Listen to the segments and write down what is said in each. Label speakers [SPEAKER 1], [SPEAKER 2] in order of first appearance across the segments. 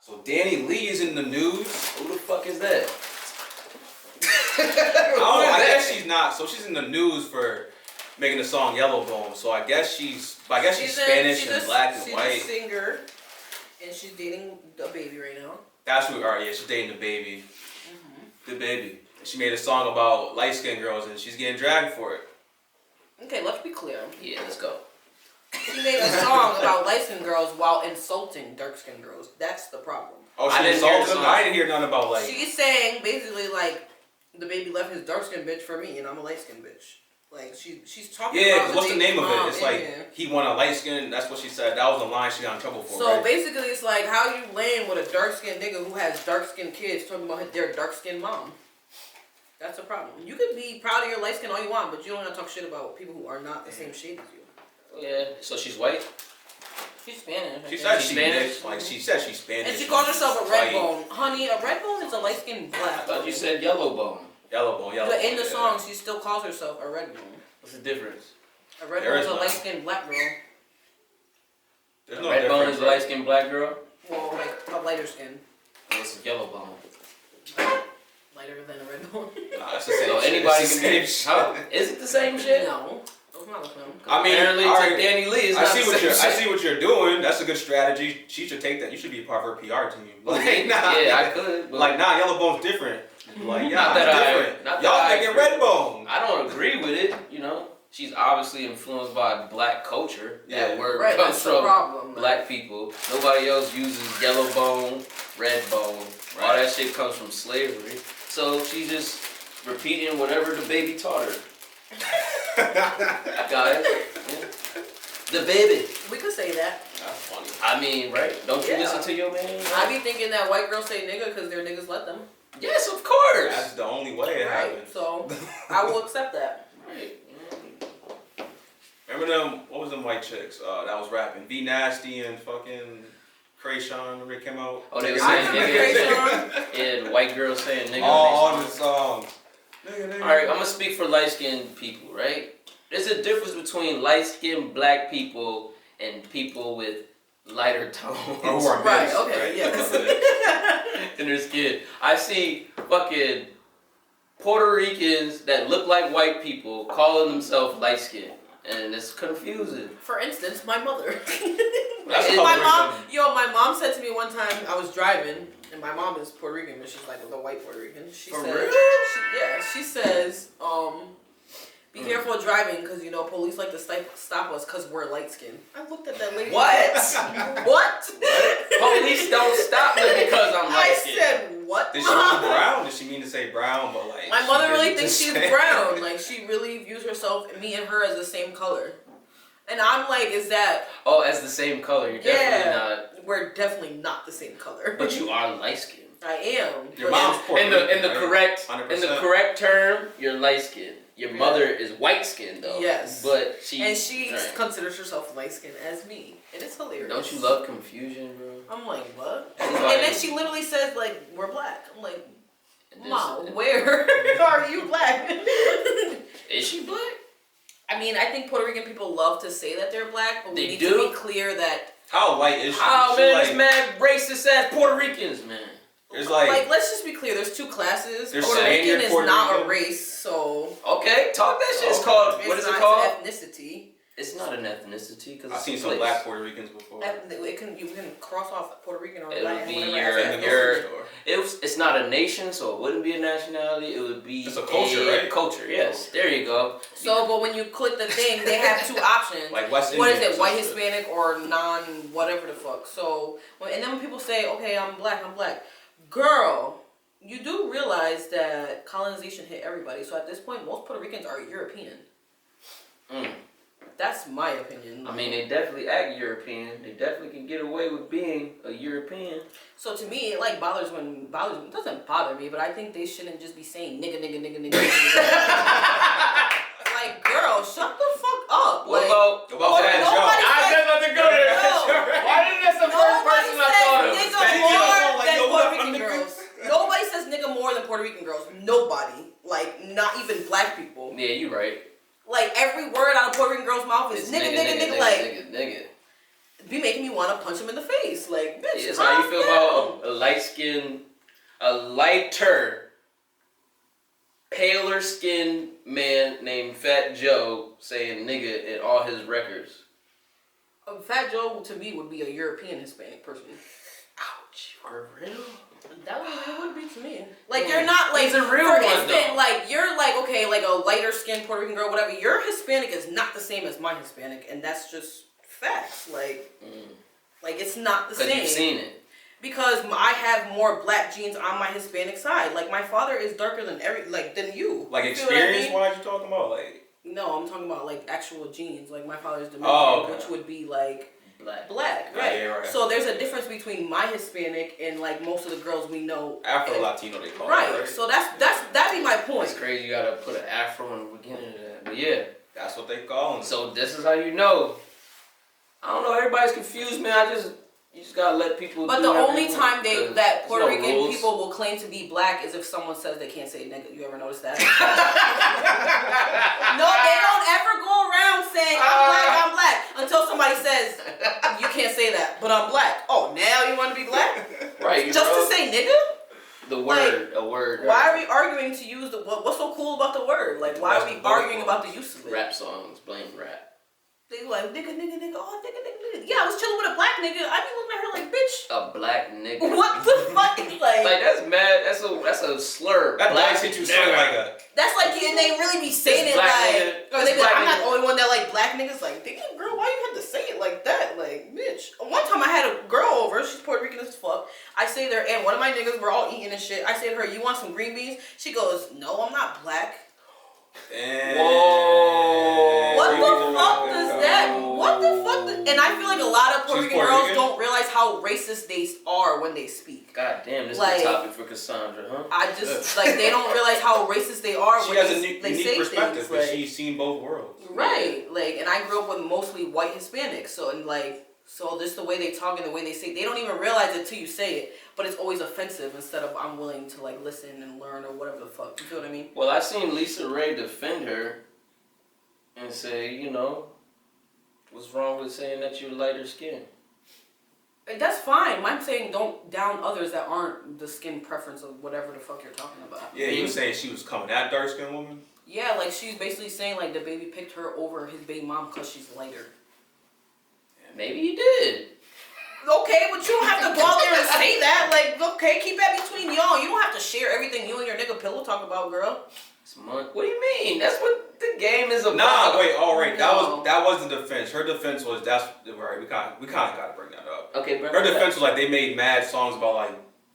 [SPEAKER 1] So Danileigh is in the news.
[SPEAKER 2] Who the fuck is that?
[SPEAKER 1] I guess she's not. So she's in the news for making the song Yellowbone. So I guess she's Spanish and black and white.
[SPEAKER 3] She's a singer, and she's dating a baby right now.
[SPEAKER 1] That's who. Alright, yeah, she's dating the baby. The baby. She made a song about light skinned girls, and she's getting dragged for it.
[SPEAKER 3] Okay, let's be clear.
[SPEAKER 2] Yeah, let's go.
[SPEAKER 3] She made a song about light-skinned girls while insulting dark-skinned girls. That's the problem.
[SPEAKER 1] Oh,
[SPEAKER 2] I
[SPEAKER 1] she
[SPEAKER 2] didn't hear
[SPEAKER 1] insulted
[SPEAKER 2] the
[SPEAKER 1] him?
[SPEAKER 2] song.
[SPEAKER 1] I didn't hear nothing about like.
[SPEAKER 3] She's saying basically like the baby left his dark-skinned bitch for me, and I'm a light-skinned bitch. Like she's talking.
[SPEAKER 1] Yeah,
[SPEAKER 3] about
[SPEAKER 1] because what's the name of it? It's like
[SPEAKER 3] yeah.
[SPEAKER 1] he want a light skin. That's what she said. That was the line she got in trouble for.
[SPEAKER 3] So
[SPEAKER 1] right?
[SPEAKER 3] basically, it's like how you laying with a dark-skinned nigga who has dark-skinned kids talking about their dark-skinned mom. That's a problem. You could be proud of your light skin all you want, but you don't have to talk shit about people who are not the same shade as you.
[SPEAKER 2] Yeah, so she's white?
[SPEAKER 3] She's Spanish.
[SPEAKER 1] She said she's
[SPEAKER 2] Spanish.
[SPEAKER 1] mixed. Like she said she's Spanish.
[SPEAKER 3] And she calls herself a red
[SPEAKER 1] white.
[SPEAKER 3] bone. Honey, a red bone is a light skinned black.
[SPEAKER 2] I thought you said Yellowbone.
[SPEAKER 1] Yellowbone.
[SPEAKER 3] But in the song, she still calls herself a red bone.
[SPEAKER 2] What's the difference?
[SPEAKER 3] A red
[SPEAKER 1] There
[SPEAKER 3] bone
[SPEAKER 1] is
[SPEAKER 3] is a
[SPEAKER 1] none.
[SPEAKER 3] light skinned black girl.
[SPEAKER 1] There's
[SPEAKER 2] A
[SPEAKER 1] no
[SPEAKER 2] red bone
[SPEAKER 1] difference,
[SPEAKER 2] is a light skinned black girl?
[SPEAKER 3] Well, like a lighter skin.
[SPEAKER 2] What's a yellow bone?
[SPEAKER 3] Lighter than a red bone.
[SPEAKER 1] Nah, it's the same
[SPEAKER 2] So
[SPEAKER 1] shit.
[SPEAKER 2] anybody
[SPEAKER 1] It's the
[SPEAKER 2] can be.
[SPEAKER 1] same
[SPEAKER 2] Huh?
[SPEAKER 1] shit.
[SPEAKER 2] Is it the same shit?
[SPEAKER 3] No. Those not the same.
[SPEAKER 1] I mean,
[SPEAKER 2] apparently
[SPEAKER 1] all
[SPEAKER 2] to
[SPEAKER 1] right,
[SPEAKER 2] Danileigh is
[SPEAKER 1] I
[SPEAKER 2] not
[SPEAKER 1] see
[SPEAKER 2] the
[SPEAKER 1] what
[SPEAKER 2] same
[SPEAKER 1] you're. I
[SPEAKER 2] shit.
[SPEAKER 1] see what you're doing. That's a good strategy. She should take that. You should be a part of her PR team. Like, nah,
[SPEAKER 2] Yeah, I could. But
[SPEAKER 1] like, nah, Yellowbone's different. Like, yeah,
[SPEAKER 2] Not that
[SPEAKER 1] it's
[SPEAKER 2] I-
[SPEAKER 1] different.
[SPEAKER 2] not that
[SPEAKER 1] Y'all
[SPEAKER 2] I
[SPEAKER 1] making
[SPEAKER 2] agree.
[SPEAKER 1] Redbone.
[SPEAKER 2] I don't agree with it, you know. She's obviously influenced by black culture.
[SPEAKER 1] Yeah.
[SPEAKER 2] That word
[SPEAKER 3] Right,
[SPEAKER 2] comes
[SPEAKER 3] that's the
[SPEAKER 2] from
[SPEAKER 3] problem.
[SPEAKER 2] black people. Nobody else uses yellow bone, red bone. All
[SPEAKER 1] Right.
[SPEAKER 2] that shit comes from slavery. So she's just repeating whatever the baby taught her. Guys, yeah. The baby.
[SPEAKER 3] We could say that.
[SPEAKER 1] That's funny.
[SPEAKER 2] I mean, right? Don't you
[SPEAKER 3] Yeah.
[SPEAKER 2] listen to your man?
[SPEAKER 3] I be thinking that white girls say nigga because their niggas let them.
[SPEAKER 2] Yes, of course.
[SPEAKER 1] That's the only way it
[SPEAKER 3] Right.
[SPEAKER 1] happens.
[SPEAKER 3] So I will accept that.
[SPEAKER 2] Right.
[SPEAKER 1] Remember them? What was them white chicks that was rapping? V Nasty and fucking Krayshawn. Remember they came out?
[SPEAKER 2] Oh, they were
[SPEAKER 3] I
[SPEAKER 2] saying
[SPEAKER 3] remember
[SPEAKER 2] nigga.
[SPEAKER 3] Krayshawn.
[SPEAKER 2] And white girls saying nigga.
[SPEAKER 1] All the songs.
[SPEAKER 2] Alright, I'm gonna speak for light-skinned people, right? There's a difference between light-skinned black people and people with lighter tones.
[SPEAKER 1] Or who are
[SPEAKER 3] Right,
[SPEAKER 1] mixed,
[SPEAKER 3] okay,
[SPEAKER 1] right?
[SPEAKER 3] yes.
[SPEAKER 2] in their skin. I see fucking Puerto Ricans that look like white people calling themselves light-skinned. And it's confusing.
[SPEAKER 3] For instance, my mother.
[SPEAKER 1] That's
[SPEAKER 2] It-
[SPEAKER 3] my
[SPEAKER 1] colorism.
[SPEAKER 3] my mom said to me one time, I was driving, and my mom is Puerto Rican, but she's like a white Puerto Rican. She
[SPEAKER 2] For
[SPEAKER 3] said,
[SPEAKER 2] real?
[SPEAKER 3] she says, be careful driving, because, you know, police like to stop us because we're light-skinned. I looked at that lady.
[SPEAKER 2] What?
[SPEAKER 3] What?
[SPEAKER 2] Police don't stop me because I'm
[SPEAKER 3] I
[SPEAKER 2] light-skinned.
[SPEAKER 3] said, what?
[SPEAKER 1] Did she mean brown? Did she mean to say brown? But like
[SPEAKER 3] My
[SPEAKER 1] she
[SPEAKER 3] mother
[SPEAKER 1] didn't
[SPEAKER 3] really thinks
[SPEAKER 1] just
[SPEAKER 3] she's
[SPEAKER 1] say-
[SPEAKER 3] brown. Like, she really views herself, me and her, as the same color. And I'm like, is that...
[SPEAKER 2] Oh, as the same color. You're definitely not.
[SPEAKER 3] We're definitely not the same color.
[SPEAKER 2] But you are light-skinned.
[SPEAKER 3] I am.
[SPEAKER 1] Your
[SPEAKER 3] but-
[SPEAKER 1] mom's Puerto
[SPEAKER 2] In the
[SPEAKER 1] Rican, right?
[SPEAKER 2] correct
[SPEAKER 1] 100%.
[SPEAKER 2] term, you're light-skinned. Your mother is white-skinned though.
[SPEAKER 3] Yes.
[SPEAKER 2] But she right.
[SPEAKER 3] considers herself light-skinned as me. And it's hilarious.
[SPEAKER 2] Don't you love confusion, bro?
[SPEAKER 3] I'm like, what?
[SPEAKER 2] Everybody-
[SPEAKER 3] And then she literally says, like, we're black. I'm like,
[SPEAKER 2] And this-
[SPEAKER 3] Mom, where are you black?
[SPEAKER 2] Is she black?
[SPEAKER 3] I mean, I think Puerto Rican people love to say that they're black, but we
[SPEAKER 2] They
[SPEAKER 3] need
[SPEAKER 2] do?
[SPEAKER 3] to be clear that...
[SPEAKER 1] How white is she?
[SPEAKER 2] Oh
[SPEAKER 1] She
[SPEAKER 2] man,
[SPEAKER 1] like,
[SPEAKER 2] this mad racist ass Puerto Ricans, man.
[SPEAKER 1] There's like
[SPEAKER 3] let's just be clear. There's two classes.
[SPEAKER 1] There's
[SPEAKER 3] Puerto
[SPEAKER 1] Spaniard
[SPEAKER 3] Rican is
[SPEAKER 1] Puerto
[SPEAKER 3] not
[SPEAKER 1] Rican.
[SPEAKER 3] a race, so...
[SPEAKER 2] Okay, talk that shit. It's
[SPEAKER 1] Okay.
[SPEAKER 2] called, what is
[SPEAKER 3] It's
[SPEAKER 2] it
[SPEAKER 3] not
[SPEAKER 2] called?
[SPEAKER 3] an ethnicity.
[SPEAKER 2] It's not an ethnicity because
[SPEAKER 1] I've seen some black Puerto Ricans before.
[SPEAKER 3] You can cross off Puerto Rican or
[SPEAKER 2] It
[SPEAKER 3] black.
[SPEAKER 2] would be
[SPEAKER 3] whatever as
[SPEAKER 2] your-
[SPEAKER 3] ethnicity.
[SPEAKER 2] It's not a nation, so it wouldn't be a nationality. It would be
[SPEAKER 1] It's a culture, right?
[SPEAKER 2] Culture, yes. There you go.
[SPEAKER 3] So, but when you click the thing, they have two options.
[SPEAKER 1] Like West
[SPEAKER 3] What is
[SPEAKER 1] Indian
[SPEAKER 3] it?
[SPEAKER 1] or
[SPEAKER 3] White,
[SPEAKER 1] some shit.
[SPEAKER 3] Hispanic, or non-whatever the fuck. So, and then when people say, okay, I'm black. Girl, you do realize that colonization hit everybody. So at this point, most Puerto Ricans are European.
[SPEAKER 2] Mm.
[SPEAKER 3] That's my opinion.
[SPEAKER 2] I mean, they definitely act European. They definitely can get away with being a European.
[SPEAKER 3] So to me, it like bothers me. It doesn't bother me, but I think they shouldn't just be saying nigga. Like, girl, shut the fuck up.
[SPEAKER 2] What
[SPEAKER 3] Like,
[SPEAKER 2] about
[SPEAKER 3] nobody
[SPEAKER 2] that joke? I
[SPEAKER 3] said-
[SPEAKER 2] said nothing good.
[SPEAKER 3] No.
[SPEAKER 2] Why didn't that's the first person I thought of?
[SPEAKER 3] Nigga
[SPEAKER 1] Spanish
[SPEAKER 3] more
[SPEAKER 1] people, like,
[SPEAKER 3] than
[SPEAKER 1] yo,
[SPEAKER 3] Puerto
[SPEAKER 1] what
[SPEAKER 3] Rican
[SPEAKER 1] up,
[SPEAKER 3] girls. Nobody says nigga more than Puerto Rican girls. Nobody. Like, not even black people.
[SPEAKER 2] Yeah, you right.
[SPEAKER 3] Like, every word out of Puerto Rican girl's mouth is
[SPEAKER 2] It's
[SPEAKER 3] nigga. Like,
[SPEAKER 2] nigga.
[SPEAKER 3] be making me want to punch him in the face. Like, bitch,
[SPEAKER 2] Yeah, so how you feel about a a lighter, paler skinned man named Fat Joe saying nigga in all his records.
[SPEAKER 3] Fat Joe to me would be a European Hispanic person.
[SPEAKER 2] Ouch, for real?
[SPEAKER 3] That would be to me. Like you're not like
[SPEAKER 2] he's a real
[SPEAKER 3] for
[SPEAKER 2] one,
[SPEAKER 3] instance,
[SPEAKER 2] though.
[SPEAKER 3] like you're like okay, like a lighter skinned Puerto Rican girl, whatever. Your Hispanic is not the same as my Hispanic, and that's just facts. Like it's not the same.
[SPEAKER 2] Because you've seen it.
[SPEAKER 3] Because I have more black genes on my Hispanic side. Like my father is darker than than you.
[SPEAKER 1] Like
[SPEAKER 3] You feel
[SPEAKER 1] experience
[SPEAKER 3] what I mean?
[SPEAKER 1] wise, you talking about like?
[SPEAKER 3] No, I'm talking about like actual genes. Like my father's Dominican,
[SPEAKER 1] okay.
[SPEAKER 3] which would be like black,
[SPEAKER 1] Yeah,
[SPEAKER 3] right?
[SPEAKER 1] yeah, right.
[SPEAKER 3] So there's a difference between my Hispanic and like most of the girls we know.
[SPEAKER 1] Afro Latino, they call it.
[SPEAKER 3] Right.
[SPEAKER 1] Right.
[SPEAKER 3] So that'd be my point.
[SPEAKER 2] It's crazy you gotta put an afro in the beginning of that. But yeah.
[SPEAKER 1] That's what they call them.
[SPEAKER 2] So this is how you know. I don't know, everybody's confused, man. You just gotta let people
[SPEAKER 3] But
[SPEAKER 2] do
[SPEAKER 3] the
[SPEAKER 2] whatever
[SPEAKER 3] only
[SPEAKER 2] they
[SPEAKER 3] time
[SPEAKER 2] want,
[SPEAKER 3] that Puerto
[SPEAKER 2] there's no
[SPEAKER 3] Rican
[SPEAKER 2] rules.
[SPEAKER 3] people will claim to be black is if someone says they can't say nigga. You ever notice that? No, they don't ever go around saying I'm black until somebody says you can't say that, but I'm black. Oh, now you want to be black?
[SPEAKER 2] Right,
[SPEAKER 3] Just
[SPEAKER 2] bro.
[SPEAKER 3] to say nigga?
[SPEAKER 2] The word, a word.
[SPEAKER 3] Why are we arguing to use the what's so cool about the word? Like why are we arguing about the use of it?
[SPEAKER 2] Rap songs, blame rap.
[SPEAKER 3] They like nigga, oh nigga. Yeah, I was chilling with a black nigga. I be looking at her like, bitch.
[SPEAKER 2] A black nigga.
[SPEAKER 3] What the fuck?
[SPEAKER 2] Like that's mad. That's a slur.
[SPEAKER 1] That
[SPEAKER 2] black
[SPEAKER 1] does hit you so like a.
[SPEAKER 3] That's like, and they really be saying
[SPEAKER 2] This
[SPEAKER 3] it
[SPEAKER 2] black
[SPEAKER 3] like,
[SPEAKER 2] nigga-
[SPEAKER 3] or they be
[SPEAKER 2] this
[SPEAKER 3] like, I'm
[SPEAKER 2] black
[SPEAKER 3] not the only one that like black niggas. Like, damn, girl, why you have to say it like that? Like, bitch. One time I had a girl over, she's Puerto Rican as fuck. I say there, and one of my niggas, we're all eating and shit. I say to her, you want some green beans? She goes, no, I'm not black.
[SPEAKER 1] Damn.
[SPEAKER 2] Whoa.
[SPEAKER 3] What the fuck does that? What the fuck? And I feel like a lot of Puerto
[SPEAKER 1] She's
[SPEAKER 3] Rican
[SPEAKER 1] Puerto
[SPEAKER 3] girls
[SPEAKER 1] Rican?
[SPEAKER 3] don't realize how racist they are when they speak.
[SPEAKER 2] God damn, this
[SPEAKER 3] Like,
[SPEAKER 2] is the topic for Cassandra, huh?
[SPEAKER 3] I just like they don't realize how racist they are
[SPEAKER 1] She
[SPEAKER 3] when
[SPEAKER 1] has a
[SPEAKER 3] they
[SPEAKER 1] unique
[SPEAKER 3] say
[SPEAKER 1] perspective
[SPEAKER 3] things.
[SPEAKER 1] because
[SPEAKER 3] Like,
[SPEAKER 1] she's seen both worlds.
[SPEAKER 3] right, like, and I grew up with mostly white Hispanics, so and like, so this the way they talk and the way they say, they don't even realize it till you say it, but it's always offensive instead of I'm willing to like listen and learn or whatever the fuck. You feel what I mean?
[SPEAKER 2] Well, I seen Lisa Ray defend her and say, you know, what's wrong with saying that you're lighter skinned?
[SPEAKER 3] That's fine. I'm saying don't down others that aren't the skin preference of whatever the fuck you're talking about.
[SPEAKER 1] Yeah, you were saying she was coming at dark skinned woman?
[SPEAKER 3] Yeah, like she's basically saying like the baby picked her over his baby mom because she's lighter.
[SPEAKER 2] Maybe you did.
[SPEAKER 3] Okay, but you don't have to go out there and say that. Like, okay, keep that between y'all. You don't have to share everything you and your nigga pillow talk about, girl.
[SPEAKER 2] What do you mean? That's what the game is about.
[SPEAKER 1] Nah, wait, all right.
[SPEAKER 3] No.
[SPEAKER 1] That wasn't defense. Her defense was that's right. We kind of gotta bring that up.
[SPEAKER 2] Okay, bro.
[SPEAKER 1] Her defense was like they made mad songs about like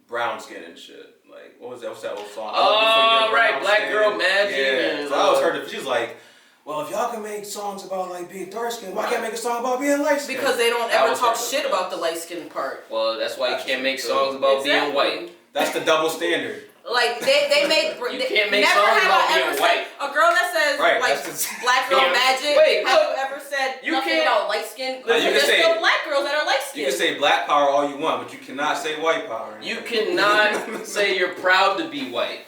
[SPEAKER 1] brown skin and shit. Like what was that? What's that old song?
[SPEAKER 2] Oh,
[SPEAKER 1] Before You Get
[SPEAKER 2] right,
[SPEAKER 1] Brown
[SPEAKER 2] Black
[SPEAKER 1] Skin.
[SPEAKER 2] Girl Magic.
[SPEAKER 1] Yeah,
[SPEAKER 2] And,
[SPEAKER 1] so that was her defense. She's like, well, if y'all can make songs about like being dark skinned, why can't I make a song about being light skinned?
[SPEAKER 3] Because they don't
[SPEAKER 2] That
[SPEAKER 3] ever
[SPEAKER 2] was
[SPEAKER 3] talk
[SPEAKER 2] her
[SPEAKER 3] shit
[SPEAKER 2] defense.
[SPEAKER 3] about the light skin part.
[SPEAKER 2] Well, that's why you
[SPEAKER 1] That's
[SPEAKER 2] can't make
[SPEAKER 1] true.
[SPEAKER 2] songs about
[SPEAKER 3] Exactly.
[SPEAKER 2] being white.
[SPEAKER 1] That's the double standard.
[SPEAKER 3] Like they make
[SPEAKER 2] You can't make
[SPEAKER 3] never
[SPEAKER 2] songs
[SPEAKER 3] have
[SPEAKER 2] about
[SPEAKER 3] I
[SPEAKER 2] being
[SPEAKER 3] ever
[SPEAKER 2] white.
[SPEAKER 3] said a girl that says
[SPEAKER 1] Right,
[SPEAKER 3] like
[SPEAKER 1] that's the-
[SPEAKER 3] black girl
[SPEAKER 2] Yeah.
[SPEAKER 3] magic.
[SPEAKER 2] Wait,
[SPEAKER 3] have
[SPEAKER 2] look.
[SPEAKER 3] you ever said
[SPEAKER 2] You
[SPEAKER 3] nothing
[SPEAKER 2] can't-
[SPEAKER 3] about light skin?
[SPEAKER 1] Now, you can
[SPEAKER 3] There's
[SPEAKER 1] say-
[SPEAKER 3] still black girls that are light
[SPEAKER 1] You
[SPEAKER 3] skinned.
[SPEAKER 1] can say black power all you want, but you cannot say white power.
[SPEAKER 2] You cannot say you're proud to be white.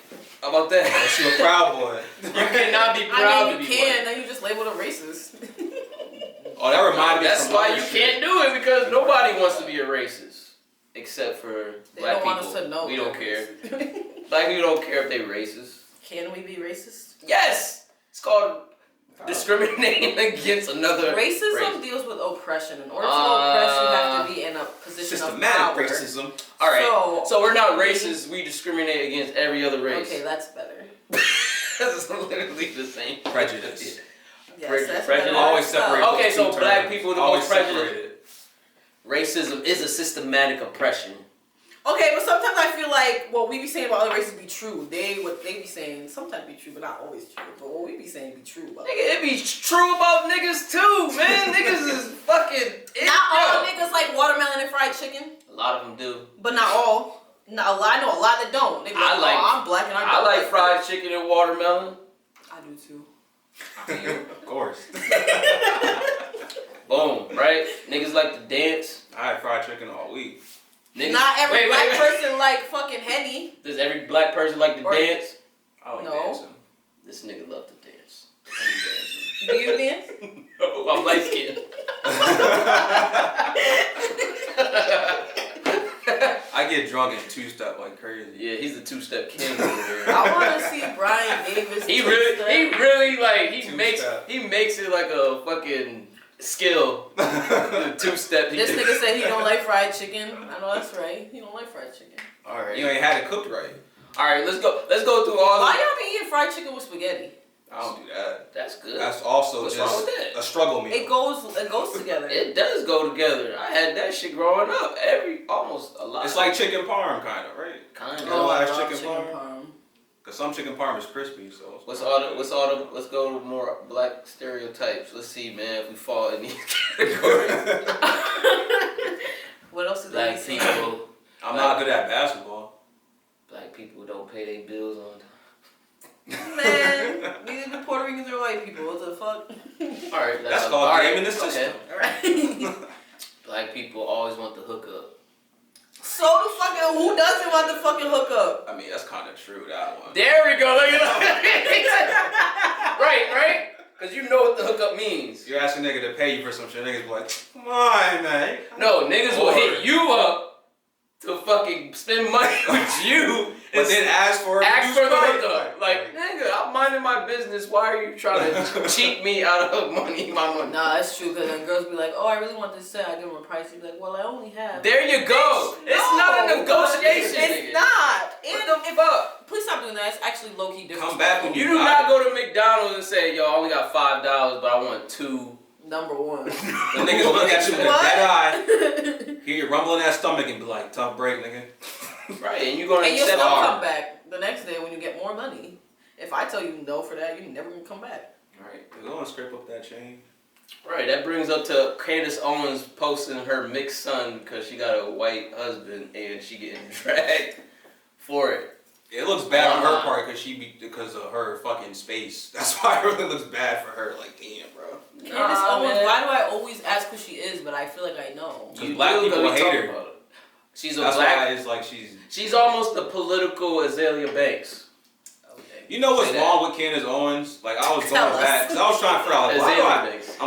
[SPEAKER 2] How about that?
[SPEAKER 1] Unless you're a proud boy.
[SPEAKER 2] You cannot be proud
[SPEAKER 3] I mean,
[SPEAKER 2] to
[SPEAKER 3] you
[SPEAKER 2] be
[SPEAKER 3] can,
[SPEAKER 2] white.
[SPEAKER 3] then you just labeled a racist.
[SPEAKER 1] Oh, that reminded me.
[SPEAKER 2] That's
[SPEAKER 1] of
[SPEAKER 2] why
[SPEAKER 1] some
[SPEAKER 2] you
[SPEAKER 1] other
[SPEAKER 2] can't
[SPEAKER 1] shit.
[SPEAKER 2] do it because nobody wants to be a racist. Except for
[SPEAKER 3] They
[SPEAKER 2] black
[SPEAKER 3] don't want
[SPEAKER 2] people.
[SPEAKER 3] us to know.
[SPEAKER 2] We don't
[SPEAKER 3] they're
[SPEAKER 2] care.
[SPEAKER 3] racist.
[SPEAKER 2] Black people don't care if they racist.
[SPEAKER 3] Can we be racist?
[SPEAKER 2] Yes! It's called discriminating against another
[SPEAKER 3] Racism
[SPEAKER 2] race.
[SPEAKER 3] deals with oppression. In order to oppress, you have to be in a position of power.
[SPEAKER 1] Systematic racism.
[SPEAKER 2] Alright, so we're not
[SPEAKER 3] can we-
[SPEAKER 2] racist, we discriminate against every other race.
[SPEAKER 3] Okay, that's better.
[SPEAKER 2] That's literally the same.
[SPEAKER 1] Prejudice.
[SPEAKER 3] Yes, that's
[SPEAKER 2] Prejudice.
[SPEAKER 3] better.
[SPEAKER 1] Always separate.
[SPEAKER 3] So,
[SPEAKER 2] Okay,
[SPEAKER 1] those
[SPEAKER 2] so
[SPEAKER 1] two
[SPEAKER 2] black
[SPEAKER 1] terms.
[SPEAKER 2] people are the
[SPEAKER 1] Always
[SPEAKER 2] most prejudiced.
[SPEAKER 1] separated.
[SPEAKER 2] Racism is a systematic oppression.
[SPEAKER 3] okay, but sometimes I feel like what we be saying about other races be true. What they be saying sometimes be true, but not always true. But what we be saying be true. About
[SPEAKER 2] Nigga, it be true about niggas too, man. Niggas is fucking.
[SPEAKER 3] not all niggas like watermelon and fried chicken,
[SPEAKER 2] A lot of them do.
[SPEAKER 3] but not all. Not a lot. I know a lot that don't. They be like,
[SPEAKER 2] I like-
[SPEAKER 3] oh, I'm black and I
[SPEAKER 2] I
[SPEAKER 3] don't
[SPEAKER 2] like fried chicken and watermelon.
[SPEAKER 3] I do too.
[SPEAKER 1] Of course.
[SPEAKER 2] Boom, right? Niggas like to dance.
[SPEAKER 1] I had fried chicken all week.
[SPEAKER 2] Niggas,
[SPEAKER 3] Not every
[SPEAKER 2] wait,
[SPEAKER 3] black
[SPEAKER 2] wait.
[SPEAKER 3] person like fucking Henny.
[SPEAKER 2] Does every black person like to
[SPEAKER 3] Or-
[SPEAKER 2] dance?
[SPEAKER 1] I like
[SPEAKER 3] No.
[SPEAKER 1] dancing.
[SPEAKER 2] This nigga love to dance.
[SPEAKER 3] Do you dance?
[SPEAKER 2] No, I'm light skinned.
[SPEAKER 1] I I get drunk and two-step like crazy.
[SPEAKER 2] Yeah, he's the two-step king over here.
[SPEAKER 3] I want to see Brian Davis.
[SPEAKER 2] He really like he
[SPEAKER 1] Two-step.
[SPEAKER 2] makes it like a fucking skill. The two-step.
[SPEAKER 3] This nigga said he don't like fried chicken. I know that's right. He don't like fried chicken.
[SPEAKER 2] All right.
[SPEAKER 1] You ain't had it cooked right.
[SPEAKER 2] All right, let's go through all.
[SPEAKER 3] Why y'all be eating fried chicken with spaghetti?
[SPEAKER 1] I don't do that.
[SPEAKER 2] That's good.
[SPEAKER 1] That's also
[SPEAKER 2] What's wrong
[SPEAKER 1] just
[SPEAKER 2] with that?
[SPEAKER 1] a struggle meal.
[SPEAKER 3] It goes together.
[SPEAKER 2] It does go together. I had that shit growing up. Almost a lot.
[SPEAKER 1] It's like chicken parm, kind of, right?
[SPEAKER 2] Kind of.
[SPEAKER 3] Oh, I
[SPEAKER 1] Nice
[SPEAKER 3] love
[SPEAKER 1] chicken parm. Cause some chicken parm is crispy, so.
[SPEAKER 2] What's all the? Let's go to more black stereotypes. Let's see, man, if we fall in these categories.
[SPEAKER 3] What else is
[SPEAKER 2] Black
[SPEAKER 3] that?
[SPEAKER 2] people.
[SPEAKER 1] I'm not good at basketball.
[SPEAKER 2] Black people don't pay their bills on time.
[SPEAKER 3] Man, neither do Puerto Ricans or white people. What the fuck?
[SPEAKER 2] All right,
[SPEAKER 1] That's called game in the system.
[SPEAKER 3] Alright.
[SPEAKER 2] Black people always want the hookup.
[SPEAKER 3] So the fucking who doesn't want the fucking hookup?
[SPEAKER 1] I mean, that's kind of true, that one.
[SPEAKER 2] There we go. Look at that. Right. Because you know what the hookup means.
[SPEAKER 1] You're asking a nigga to pay you for some shit. Niggas be like, come on, man.
[SPEAKER 2] No, niggas will hit you up to fucking spend money with you.
[SPEAKER 1] But then ask for
[SPEAKER 2] the
[SPEAKER 1] price.
[SPEAKER 2] hookup. Like, nigga, I'm minding my business. Why are you trying to cheat me out of my money?
[SPEAKER 3] Nah, that's true. Because then girls be like, oh, I really want this set. I give them a price. You be like, well, I only have.
[SPEAKER 2] There you go. It's not a negotiation.
[SPEAKER 3] It's not.
[SPEAKER 2] What the fuck?
[SPEAKER 3] Please stop doing that. It's actually low key different.
[SPEAKER 1] Come back when
[SPEAKER 2] You do not go to McDonald's and say, yo, I only got $5, but I want 2.
[SPEAKER 3] Number one.
[SPEAKER 1] The niggas will look at you with a dead eye, hear you rumble in that stomach and be like, tough break, nigga.
[SPEAKER 2] Right, and you're gonna
[SPEAKER 3] And you'll
[SPEAKER 2] accept
[SPEAKER 3] still
[SPEAKER 2] our-
[SPEAKER 3] come back the next day when you get more money. If I tell you no for that, you're never gonna come back.
[SPEAKER 1] Right, go and scrape up that chain.
[SPEAKER 2] Right, that brings up to Candace Owens posting her mixed son because she got a white husband and she getting dragged for it.
[SPEAKER 1] It looks bad on her part because of her fucking space. That's why it really looks bad for her. Like, damn, bro.
[SPEAKER 3] Candace Owens, why do I always ask who she is, but I feel like I know?
[SPEAKER 1] Because black people hate her.
[SPEAKER 2] She's a
[SPEAKER 1] That's
[SPEAKER 2] black.
[SPEAKER 1] why it's like she's
[SPEAKER 2] almost the political Azalea Banks.
[SPEAKER 3] Okay.
[SPEAKER 1] You know what's wrong with Candace Owens? Like, I was going
[SPEAKER 3] Tell
[SPEAKER 1] back because I was trying to figure out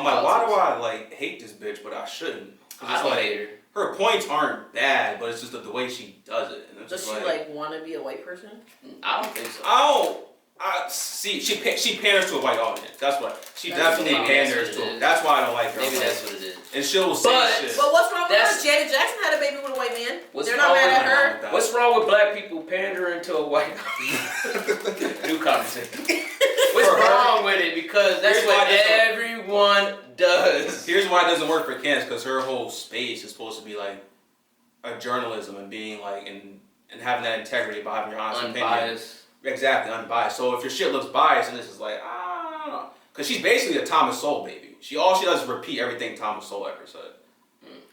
[SPEAKER 1] like, why do I like hate this bitch, but I shouldn't.
[SPEAKER 2] I don't hate her.
[SPEAKER 1] Her points aren't bad, but it's just the way she does it. And it's
[SPEAKER 3] Does
[SPEAKER 1] just
[SPEAKER 3] she like want to be a white person?
[SPEAKER 2] I don't think so.
[SPEAKER 1] She panders to a white audience. That's what she
[SPEAKER 3] That's
[SPEAKER 1] definitely panders to. That's why I don't like her.
[SPEAKER 2] Maybe that's what it is.
[SPEAKER 1] And she'll say shit.
[SPEAKER 3] But what's wrong with her? Janet Jackson had a baby with a white man. They're not mad at her.
[SPEAKER 2] What's wrong with black people pandering to a white New conversation. What's wrong with it? Because that's what everyone does.
[SPEAKER 1] Here's why it doesn't work for Candace, because her whole space is supposed to be like a journalism and being like and having that integrity by having your honest opinion. Exactly, unbiased. So if your shit looks biased and this is like, I don't know. Because she's basically a Thomas Sowell baby. All she does is repeat everything Thomas Sowell ever said.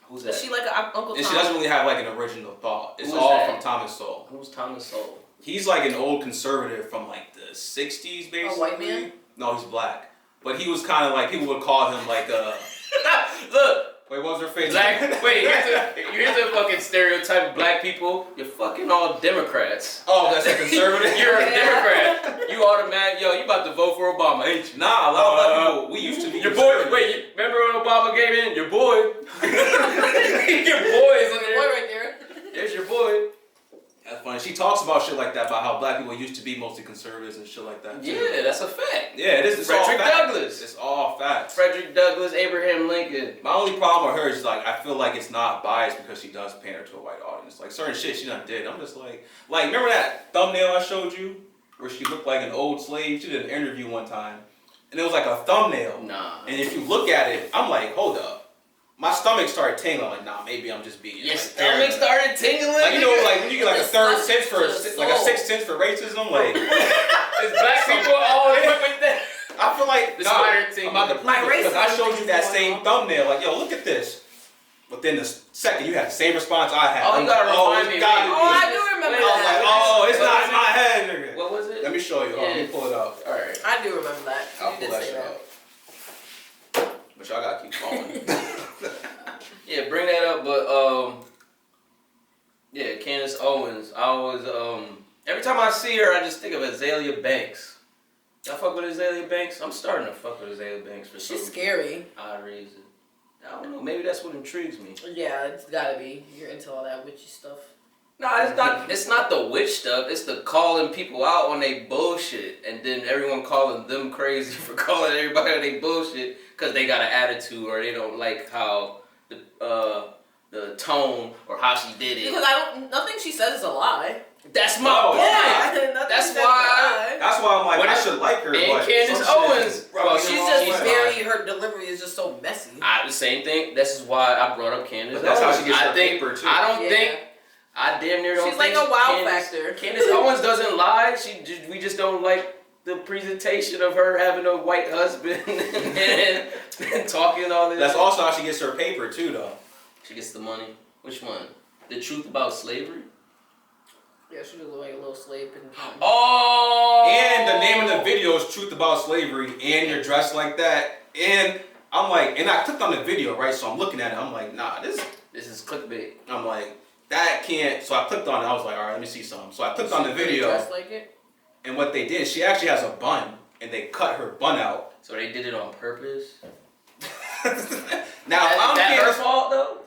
[SPEAKER 2] Who's that?
[SPEAKER 3] Is she like an Uncle Tom?
[SPEAKER 1] And she doesn't really have like an original thought. It's all from Thomas Sowell.
[SPEAKER 2] Who's Thomas Sowell?
[SPEAKER 1] He's like an old conservative from like the 60s, basically.
[SPEAKER 3] A white man?
[SPEAKER 1] No, he's black. But he was kind of like, people would call him like
[SPEAKER 2] Look!
[SPEAKER 1] Wait, what was her face?
[SPEAKER 2] Here's a fucking stereotype of black people. You're fucking all Democrats.
[SPEAKER 1] Oh, that's a conservative?
[SPEAKER 2] You're a Democrat. You automatic, you about to vote for Obama, ain't you?
[SPEAKER 1] Nah, a lot of black people, we used to be
[SPEAKER 2] your boy, remember when Obama came in? Your boy. Your boy is in there.
[SPEAKER 3] Boy right there.
[SPEAKER 2] There's your boy.
[SPEAKER 1] That's funny. She talks about shit like that, about how black people used to be mostly conservatives and shit like that. Too.
[SPEAKER 2] Yeah, that's a fact.
[SPEAKER 1] Yeah, it is. It's
[SPEAKER 2] Frederick
[SPEAKER 1] all facts.
[SPEAKER 2] Douglass.
[SPEAKER 1] It's all facts.
[SPEAKER 2] Frederick Douglass, Abraham Lincoln.
[SPEAKER 1] My only problem with her is like I feel like it's not biased because she does pander to a white audience. Like certain shit she done did. I'm just like remember that thumbnail I showed you where she looked like an old slave? She did an interview one time, and it was like a thumbnail.
[SPEAKER 2] Nah.
[SPEAKER 1] And if you look at it, I'm like, hold up. My stomach started tingling. Like, nah, maybe I'm just being.
[SPEAKER 2] Your stomach started tingling.
[SPEAKER 1] Like you know, like when you get like a third sense for like a
[SPEAKER 3] soul.
[SPEAKER 1] sixth sense for racism, like.
[SPEAKER 2] Is black people all equipped with that?
[SPEAKER 1] I feel like
[SPEAKER 2] The spider tingling.
[SPEAKER 1] I'm about to prove it because I showed you that same thumbnail. Like, yo, look at this. But then the second you had the same response I had.
[SPEAKER 2] Oh, you gotta remind me.
[SPEAKER 3] I do remember
[SPEAKER 1] I was like,
[SPEAKER 3] that.
[SPEAKER 1] oh, it's not in my head, nigga.
[SPEAKER 2] What was it?
[SPEAKER 1] Let me show you. Let me pull it up.
[SPEAKER 2] All right.
[SPEAKER 3] I do remember that.
[SPEAKER 1] I'll
[SPEAKER 3] You
[SPEAKER 1] pull
[SPEAKER 3] did
[SPEAKER 1] that
[SPEAKER 3] say
[SPEAKER 1] shit up. But y'all gotta keep going.
[SPEAKER 2] Yeah, bring that up. But yeah, Candace Owens. I always every time I see her, I just think of Azalea Banks. Y'all fuck with Azalea Banks? I'm starting to fuck with Azalea Banks for some
[SPEAKER 3] She's scary.
[SPEAKER 2] odd reason. I don't know. Maybe that's what intrigues me.
[SPEAKER 3] Yeah, it's gotta be. You're into all that witchy stuff.
[SPEAKER 2] No, it's not. It's not the witch stuff. It's the calling people out on they bullshit, and then everyone calling them crazy for calling everybody on they bullshit because they got an attitude or they don't like how the tone or how she did it.
[SPEAKER 3] Because nothing she says is a lie.
[SPEAKER 2] That's my point.
[SPEAKER 3] Yeah,
[SPEAKER 2] that's why.
[SPEAKER 1] That's why I'm like, I should like her.
[SPEAKER 2] And Candace Owens,
[SPEAKER 3] well, she's just very. Her delivery is just so messy.
[SPEAKER 2] The same thing. This is why I brought up Candace.
[SPEAKER 1] But that's
[SPEAKER 2] Owens.
[SPEAKER 1] how she gets her paper too.
[SPEAKER 2] I don't think. I damn near don't
[SPEAKER 3] She's
[SPEAKER 2] think
[SPEAKER 3] like a wow factor.
[SPEAKER 2] Candace Owens doesn't lie. We just don't like the presentation of her having a white husband and talking all this.
[SPEAKER 1] That's also how she gets her paper too, though.
[SPEAKER 2] She gets the money. Which one? The truth about slavery?
[SPEAKER 3] Yeah, she was like a little slave in time.
[SPEAKER 2] Oh!
[SPEAKER 1] And the name of the video is Truth About Slavery, and you're dressed like that. And I'm like, and I clicked on the video, right? So I'm looking at it. I'm like, nah, this
[SPEAKER 2] is clickbait.
[SPEAKER 1] I'm like, that can't. So I clicked on it. I was like, all right, let me see something. So I clicked on the video.
[SPEAKER 3] Dressed like it?
[SPEAKER 1] And what they did, she actually has a bun, and they cut her bun out.
[SPEAKER 2] So they did it on purpose?
[SPEAKER 1] Now,
[SPEAKER 2] Is that her fault, though?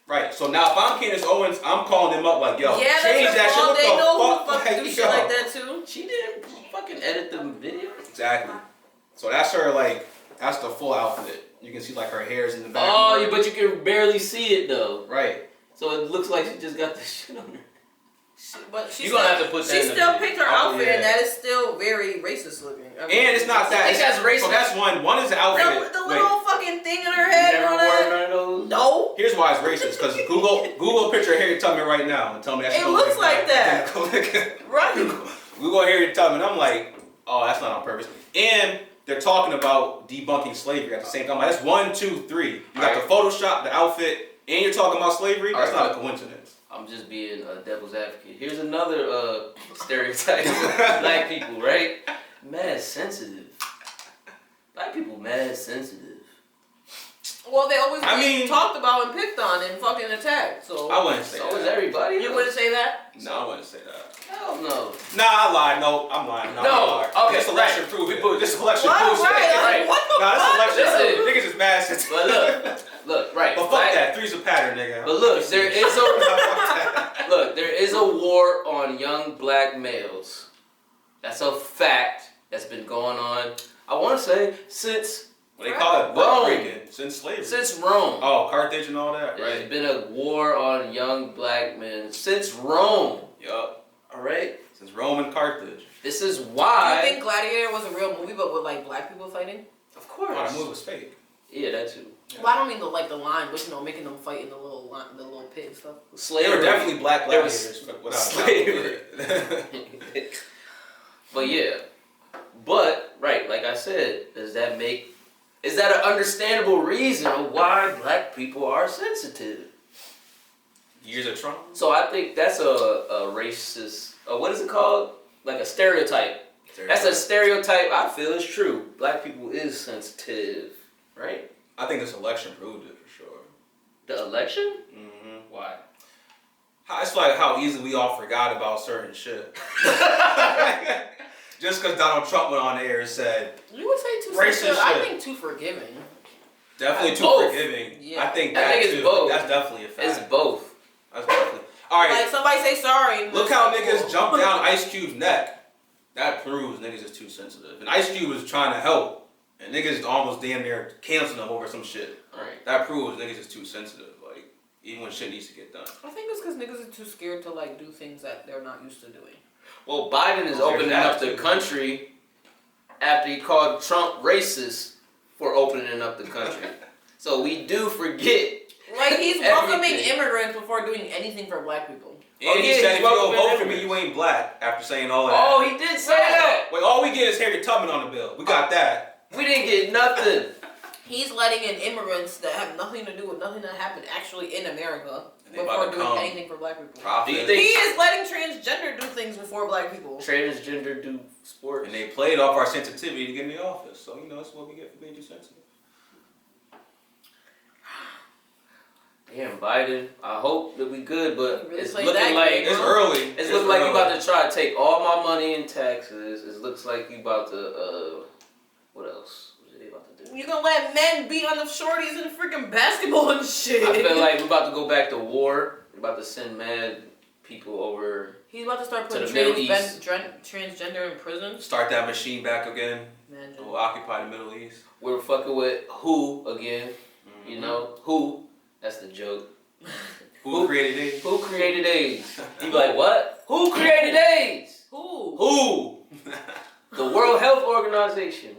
[SPEAKER 1] Right, so now if I'm Candace Owens, I'm calling them up like, yo,
[SPEAKER 3] yeah,
[SPEAKER 1] change that shit. What
[SPEAKER 3] they
[SPEAKER 1] the
[SPEAKER 3] know
[SPEAKER 1] fuck?
[SPEAKER 3] who fucking do shit like that too.
[SPEAKER 2] She didn't fucking edit the video.
[SPEAKER 1] Exactly. So that's her, like, that's the full outfit. You can see, like, her hair's in the back.
[SPEAKER 2] Oh, but you can barely see it, though.
[SPEAKER 1] Right.
[SPEAKER 2] So it looks like she just got the shit on her.
[SPEAKER 3] But
[SPEAKER 2] you're gonna have to put that
[SPEAKER 3] she
[SPEAKER 2] in the
[SPEAKER 3] still
[SPEAKER 2] video.
[SPEAKER 3] picked her outfit, and that is still very racist looking. I mean,
[SPEAKER 1] And it's not that.
[SPEAKER 2] I think that's racist.
[SPEAKER 1] So that's one. One is the outfit.
[SPEAKER 3] The little fucking thing in her head.
[SPEAKER 2] You never wore none of those?
[SPEAKER 3] No.
[SPEAKER 1] Here's why it's racist. Because Google a picture of Harriet Tubman right now and tell me that's.
[SPEAKER 3] It looks like that. Right.
[SPEAKER 1] Google Harriet Tubman. I'm like, oh, that's not on purpose. And they're talking about debunking slavery at the same time. Like, that's 1, 2, 3. You got the Photoshop, the outfit, and you're talking about slavery. That's not a coincidence.
[SPEAKER 2] I'm just being a devil's advocate. Here's another stereotype of black people, right? Mad sensitive. Black people mad sensitive.
[SPEAKER 3] Well, they always get talked about and picked on and fucking attacked. So
[SPEAKER 1] I wouldn't say that.
[SPEAKER 2] So is everybody.
[SPEAKER 3] You wouldn't say that?
[SPEAKER 1] No, I wouldn't say that.
[SPEAKER 2] Hell no.
[SPEAKER 1] Nah, I lied. No, I'm lying.
[SPEAKER 2] No. Okay.
[SPEAKER 1] This election proves it. This election proves it.
[SPEAKER 3] Right. What the fuck?
[SPEAKER 1] This election niggas is mad sensitive.
[SPEAKER 2] But look, right.
[SPEAKER 1] But fuck that. Three's a pattern, nigga.
[SPEAKER 2] But look, there is a war on young black males. That's a fact that's been going on. I want to say since
[SPEAKER 1] they call it Rome. Since slavery.
[SPEAKER 2] Since Rome.
[SPEAKER 1] Oh, Carthage and all that, right?
[SPEAKER 2] There's been a war on young black men since Rome.
[SPEAKER 1] Yup.
[SPEAKER 2] All right.
[SPEAKER 1] Since Rome and Carthage.
[SPEAKER 2] This is why.
[SPEAKER 3] Do you think Gladiator was a real movie, but with like black people fighting?
[SPEAKER 2] Of course.
[SPEAKER 1] Oh, that movie was fake.
[SPEAKER 2] Yeah, that too.
[SPEAKER 3] Yeah. Well, I don't mean the line, but making them fight in the little pit and stuff.
[SPEAKER 2] Slavery.
[SPEAKER 1] They were definitely black gladiators without
[SPEAKER 2] slavery. But yeah. But right, like I said, is that an understandable reason of why black people are sensitive?
[SPEAKER 1] Years of Trump.
[SPEAKER 2] So I think that's a racist. What is it called? Like a stereotype. That's a stereotype I feel is true. Black people is sensitive, right?
[SPEAKER 1] I think this election proved it for sure.
[SPEAKER 2] The election?
[SPEAKER 1] Mm-hmm.
[SPEAKER 2] Why?
[SPEAKER 1] It's like how easily we all forgot about certain shit. Just because Donald Trump went on the air and said,
[SPEAKER 3] you would say too
[SPEAKER 1] racist
[SPEAKER 3] shit.
[SPEAKER 1] shit.
[SPEAKER 3] I think too forgiving.
[SPEAKER 1] Definitely too
[SPEAKER 2] both.
[SPEAKER 1] forgiving.
[SPEAKER 3] Yeah.
[SPEAKER 1] I think
[SPEAKER 2] it's both.
[SPEAKER 1] That's definitely a fact.
[SPEAKER 2] It's both.
[SPEAKER 1] That's definitely. All right.
[SPEAKER 3] Like somebody say sorry.
[SPEAKER 1] Look how niggas jumped down Ice Cube's neck. That proves niggas is too sensitive. And Ice Cube was trying to help, and niggas almost damn near canceling him over some shit.
[SPEAKER 2] Right.
[SPEAKER 1] That proves niggas is too sensitive. Like, even when shit needs to get done.
[SPEAKER 3] I think it's because niggas are too scared to like do things that they're not used to doing.
[SPEAKER 2] Well, Biden is opening up the country after he called Trump racist for opening up the country. So we do forget.
[SPEAKER 3] Like he's welcoming immigrants before doing anything for black people.
[SPEAKER 1] And he said, if you don't vote for me, you ain't black, after saying all of that.
[SPEAKER 2] Oh, he did say that.
[SPEAKER 1] Wait, all we get is Harriet Tubman on the bill. We got that.
[SPEAKER 2] We didn't get nothing.
[SPEAKER 3] He's letting in immigrants that have nothing to do with nothing that happened actually in America before doing anything for black people.
[SPEAKER 1] Do you think
[SPEAKER 3] he is letting transgender do things before black people.
[SPEAKER 2] Transgender do sports.
[SPEAKER 1] And they played off our sensitivity to get in the office. So, that's what we get for being too sensitive.
[SPEAKER 2] Damn, Biden. I hope that we good, but
[SPEAKER 3] really
[SPEAKER 2] it's looking like
[SPEAKER 1] it's early.
[SPEAKER 2] It's looking like you about to try to take all my money in taxes. It looks like you about to what else? What are they about to do?
[SPEAKER 3] You gonna let men beat on the shorties in freaking basketball and shit?
[SPEAKER 2] I feel like we're about to go back to war. We're about to send mad people over.
[SPEAKER 3] He's about to start putting transgender in prison.
[SPEAKER 1] Start that machine back again.
[SPEAKER 3] Imagine.
[SPEAKER 1] We'll occupy the Middle East.
[SPEAKER 2] We're fucking with who again? Mm-hmm. You know who? That's the joke.
[SPEAKER 1] Who created AIDS?
[SPEAKER 2] Who created AIDS? You be like, what? Who created AIDS?
[SPEAKER 3] Who?
[SPEAKER 2] The World Health Organization.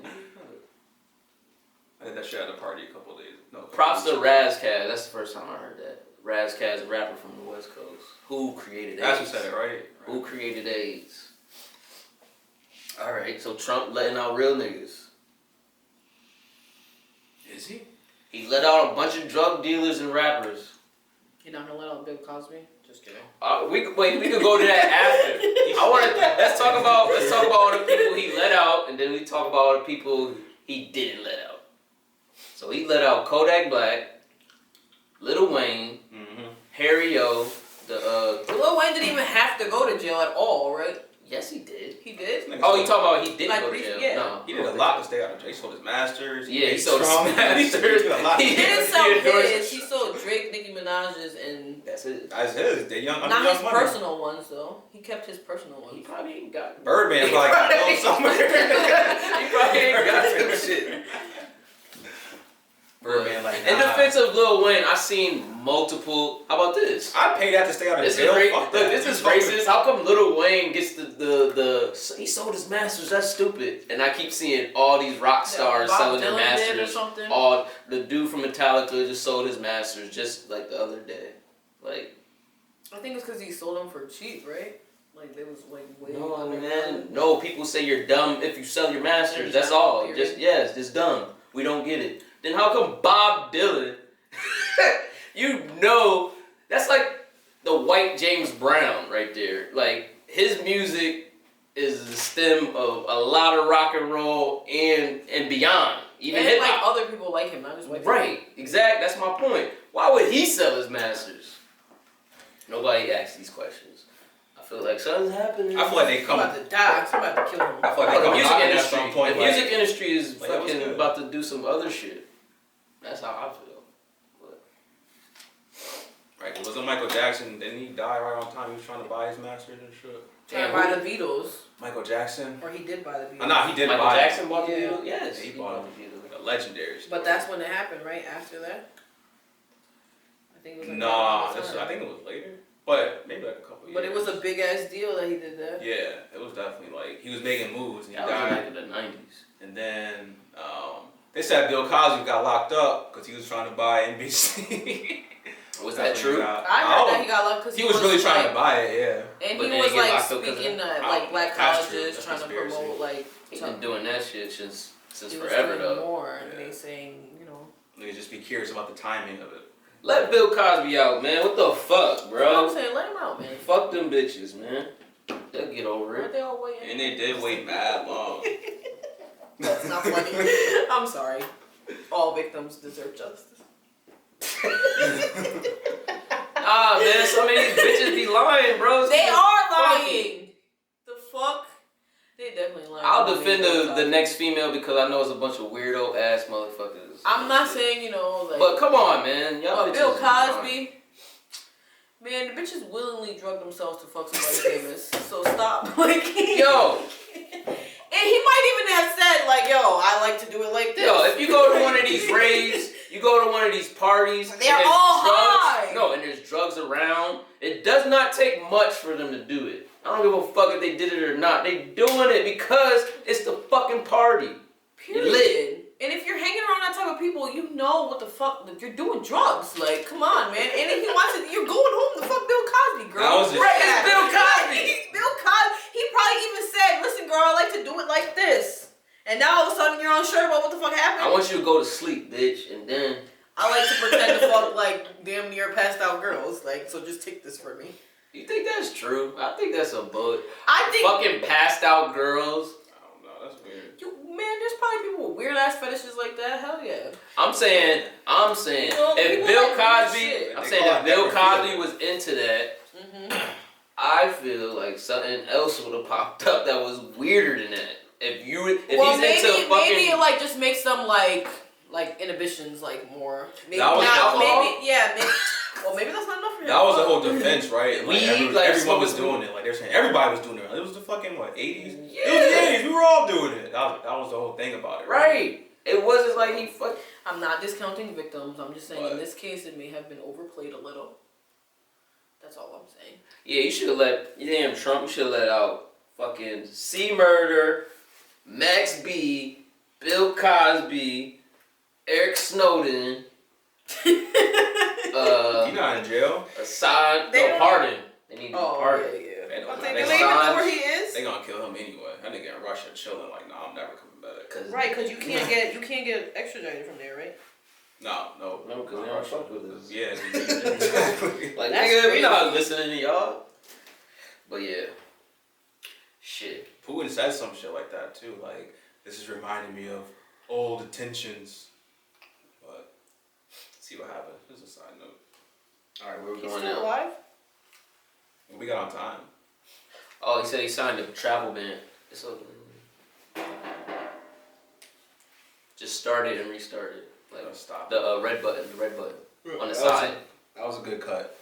[SPEAKER 1] I did that shit at a party a couple of days. No.
[SPEAKER 2] Props to Razkaz. That's the first time I heard that. Razkaz, a rapper from the West Coast. Who created AIDS?
[SPEAKER 1] That's who said it, right?
[SPEAKER 2] Who created AIDS? Alright, so Trump letting out real niggas.
[SPEAKER 1] Is he?
[SPEAKER 2] He let out a bunch of drug dealers and rappers.
[SPEAKER 3] You're not gonna let out Bill Cosby? Just kidding.
[SPEAKER 2] We could go to that after. Let's talk about all the people he let out, and then we talk about all the people he didn't let out. So he let out Kodak Black, Lil Wayne, Harry O,
[SPEAKER 3] Lil Wayne didn't even have to go to jail at all, right?
[SPEAKER 2] Yes, he did.
[SPEAKER 3] He did?
[SPEAKER 2] Oh, you talking about he didn't go to jail?
[SPEAKER 3] Yeah.
[SPEAKER 2] No.
[SPEAKER 1] He did a lot to stay out of jail. He sold his masters.
[SPEAKER 2] Yeah, he sold his masters.
[SPEAKER 3] He didn't sell his. He sold Drake, Nicki Minaj's, and...
[SPEAKER 2] That's it.
[SPEAKER 1] That's his. They're young.
[SPEAKER 3] Not his personal ones, though. He kept his personal ones.
[SPEAKER 2] He probably ain't got
[SPEAKER 1] Birdman probably got those somewhere.
[SPEAKER 2] He probably ain't got them shit.
[SPEAKER 1] Birdman, like,
[SPEAKER 2] in defense of Lil Wayne, I've seen multiple. How about this?
[SPEAKER 1] I'd pay that to stay out of jail.
[SPEAKER 2] Look, this is racist. How come Lil Wayne gets the he sold his masters? That's stupid. And I keep seeing all these rock stars selling their masters. All the dude from Metallica just sold his masters just like the other day. Like,
[SPEAKER 3] I think it's because he sold them for cheap, right? Like they was like way.
[SPEAKER 2] No, man. No, people say you're dumb if you sell your masters. That's all. Just dumb. We don't get it. Then how come Bob Dylan, that's like the white James Brown right there. Like, his music is the stem of a lot of rock and roll and beyond. Even
[SPEAKER 3] and
[SPEAKER 2] hip-hop.
[SPEAKER 3] like other people like him, not just white people.
[SPEAKER 2] Right, exactly, that's my point. Why would he sell his masters? Nobody asks these questions. I feel like something's happening.
[SPEAKER 1] I feel like they come.
[SPEAKER 3] About to die. Somebody about to kill him.
[SPEAKER 1] I feel like they come
[SPEAKER 2] music industry.
[SPEAKER 1] at some point.
[SPEAKER 2] The music industry is
[SPEAKER 1] like,
[SPEAKER 2] fucking about to do some other shit. That's how I feel. But.
[SPEAKER 1] Right, it wasn't Michael Jackson. Didn't he die right on time? He was trying to buy his masters and shit.
[SPEAKER 3] Trying to buy the Beatles.
[SPEAKER 1] Michael Jackson.
[SPEAKER 3] Or he did buy the Beatles.
[SPEAKER 1] No, he did
[SPEAKER 2] Michael
[SPEAKER 1] buy
[SPEAKER 2] Jackson bought the Beatles? Yes.
[SPEAKER 1] He bought the Beatles. Like a legendary story.
[SPEAKER 3] But that's when it happened, right? After that? I think it was
[SPEAKER 1] I think it was later. But maybe like a couple years.
[SPEAKER 3] But it was a big ass deal that he did that.
[SPEAKER 1] Yeah, it was definitely like, he was making moves and he
[SPEAKER 2] that
[SPEAKER 1] died.
[SPEAKER 2] was like in the 90s.
[SPEAKER 1] And then, they said Bill Cosby got locked up because he was trying to buy NBC.
[SPEAKER 2] Was that true?
[SPEAKER 3] I heard that he got locked because
[SPEAKER 1] he was really trying to buy it, yeah.
[SPEAKER 3] And
[SPEAKER 2] but
[SPEAKER 3] he was like
[SPEAKER 2] speaking
[SPEAKER 3] at like black colleges, trying to promote like.
[SPEAKER 2] He's been doing that shit since
[SPEAKER 3] he
[SPEAKER 2] forever
[SPEAKER 3] was
[SPEAKER 2] though.
[SPEAKER 3] More, and they saying, you know.
[SPEAKER 1] Niggas just be curious about the timing of it.
[SPEAKER 2] Let Bill Cosby out, man. What the fuck, bro?
[SPEAKER 3] You know what I'm saying? Let him out, man.
[SPEAKER 2] Fuck them bitches, man. They'll get over
[SPEAKER 3] Aren't
[SPEAKER 2] it.
[SPEAKER 3] they all waiting?
[SPEAKER 1] And they did wait mad long.
[SPEAKER 3] That's not funny. I'm sorry. All victims deserve justice.
[SPEAKER 2] Ah, man, some of these bitches be lying, bro.
[SPEAKER 3] They are lying. The fuck? They definitely lying.
[SPEAKER 2] I'll defend the next female because I know it's a bunch of weirdo ass motherfuckers.
[SPEAKER 3] I'm not saying, you know, like.
[SPEAKER 2] But come on, man. Y'all
[SPEAKER 3] Bill Cosby. Man, the bitches willingly drug themselves to fuck somebody famous. So stop. Like,
[SPEAKER 2] yo.
[SPEAKER 3] And he might even have said, like, yo, I like to do it like this.
[SPEAKER 2] Yo, if you go to one of these raves, you go to one of these parties,
[SPEAKER 3] they're all high.
[SPEAKER 2] No, and there's drugs around. It does not take much for them to do it. I don't give a fuck if they did it or not. They doing it because it's the fucking party.
[SPEAKER 3] Period. Lit. And if you're hanging around that type of people, you know what the fuck, like, you're doing drugs. Like, come on, man. And if he wants it, you're going home to fuck Bill Cosby, girl.
[SPEAKER 1] That was just
[SPEAKER 3] right, it's Bill Cosby. Bill Cosby. He probably even said, listen, girl, I like to do it like this. And now all of a sudden you're unsure about what the fuck happened.
[SPEAKER 2] I want you to go to sleep, bitch, and then...
[SPEAKER 3] I like to pretend to fuck, like, damn near passed out girls. Like, so just take this from me.
[SPEAKER 2] You think that's true? I think that's a book.
[SPEAKER 3] I think...
[SPEAKER 2] Fucking passed out girls.
[SPEAKER 1] That's weird.
[SPEAKER 3] Man, there's probably people with weird ass fetishes like that. Hell yeah.
[SPEAKER 2] I'm saying,
[SPEAKER 3] you know,
[SPEAKER 2] if Bill Cosby was into that, I feel like something else would have popped up that was weirder than that. If he's into fucking,
[SPEAKER 3] maybe it like just makes them like inhibitions like more. Maybe
[SPEAKER 1] that was
[SPEAKER 3] maybe yeah. Maybe, Well, maybe that's not enough for him.
[SPEAKER 1] That was the whole defense, right? Like, everyone was doing
[SPEAKER 2] it.
[SPEAKER 1] it. Like they're saying everybody was doing it. It was the fucking what 80s.
[SPEAKER 2] Yeah.
[SPEAKER 1] It was the 80s. We were all doing it. That was the whole thing about it.
[SPEAKER 2] Right. It wasn't like he fucked.
[SPEAKER 3] I'm not discounting victims. I'm just saying in this case it may have been overplayed a little. That's all I'm saying.
[SPEAKER 2] Yeah, you should have let Trump. You should have let out fucking C. Murder, Max B, Bill Cosby, Eric Snowden.
[SPEAKER 1] He not in jail.
[SPEAKER 2] Pardon. They need to pardon.
[SPEAKER 3] Yeah.
[SPEAKER 1] They don't
[SPEAKER 3] They even know where he is.
[SPEAKER 1] They gonna kill him anyway. That nigga in Russia chilling like, nah, I'm never coming back.
[SPEAKER 3] Right, because you can't get extradited from there, right?
[SPEAKER 1] No,
[SPEAKER 2] because they don't fuck with us.
[SPEAKER 1] Yeah, exactly.
[SPEAKER 2] Like nigga, we not listening to y'all. But yeah, shit.
[SPEAKER 1] Putin said some shit like that too. Like, this is reminding me of old tensions. But see what happens. This is a side note.
[SPEAKER 2] All right, where we
[SPEAKER 3] He's
[SPEAKER 2] going
[SPEAKER 3] still
[SPEAKER 2] now?
[SPEAKER 3] alive?
[SPEAKER 1] Well, we got on time.
[SPEAKER 2] Oh, he said he signed a travel ban. It's okay. Just started and restarted. Like
[SPEAKER 1] Stop.
[SPEAKER 2] the red button on the side.
[SPEAKER 1] That was a good cut.